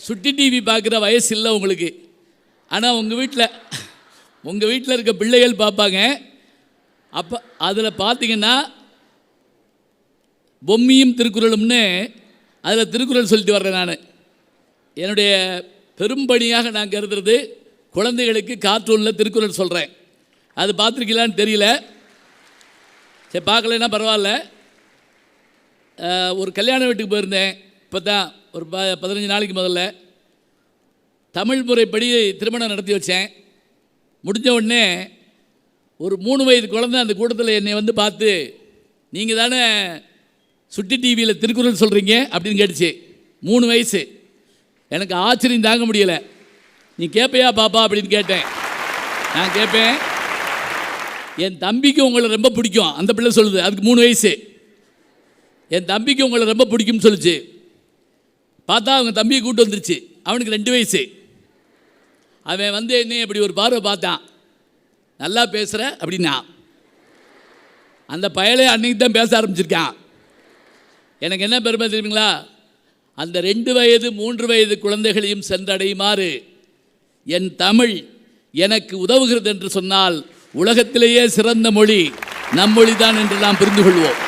சுட்டி டிவி பார்க்குற வயசு இல்லை உங்களுக்கு. ஆனால் உங்கள் வீட்டில் இருக்க பிள்ளைகள் பார்ப்பாங்க. அப்போ அதில் பார்த்தீங்கன்னா பொம்மியும் திருக்குறளும்னு அதில் திருக்குறள் சொல்லிட்டு வர்றேன். நான் என்னுடைய பெரும்பணியாக நான் கருதுறது குழந்தைகளுக்கு கார்ட்டூனில் திருக்குறள் சொல்கிறேன். அது பார்த்துருக்கீங்களான்னு தெரியல. சரி, பார்க்கலன்னா பரவாயில்ல. ஒரு கல்யாண வீட்டுக்கு போயிருந்தேன். இப்போ தான் ஒரு 15 நாளைக்கு முதல்ல தமிழ் முறைப்படி திருமணம் நடத்தி வச்சேன். முடிஞ்ச உடனே ஒரு 3 வயது குழந்தை அந்த கூட்டத்தில் என்னை வந்து பார்த்து, நீங்கள் தானே சுட்டி டிவியில் திருக்குறள் சொல்கிறீங்க அப்படின்னு கேட்டுச்சு. 3 வயசு. எனக்கு ஆச்சரியம் தாங்க முடியலை. நீ கேட்பையா பாப்பா அப்படின்னு கேட்டேன். நான் கேட்பேன், என் தம்பிக்கு உங்களை ரொம்ப பிடிக்கும். அந்த பிள்ளை சொல்லுது, அதுக்கு 3 வயசு. என் தம்பிக்கு உங்களை ரொம்ப பிடிக்கும்னு சொல்லிச்சு. பார்த்தா அவங்க தம்பியை கூப்பிட்டு வந்துருச்சு. அவனுக்கு 2 வயசு. அவன் வந்து என்ன இப்படி ஒரு பார்வை பார்த்தான். நல்லா பேசுகிற அப்படின்னா. அந்த பயலே அன்னைக்கு தான் பேச ஆரம்பிச்சிருக்கான். எனக்கு என்ன பெருமை தெரியுங்களா? அந்த 2 வயது 3 வயது குழந்தைகளையும் சென்றடையுமாறு என் தமிழ் எனக்கு உதவுகிறது என்று சொன்னால் உலகத்திலேயே சிறந்த மொழி நம் மொழிதான் என்று நாம் புரிந்து கொள்வோம்.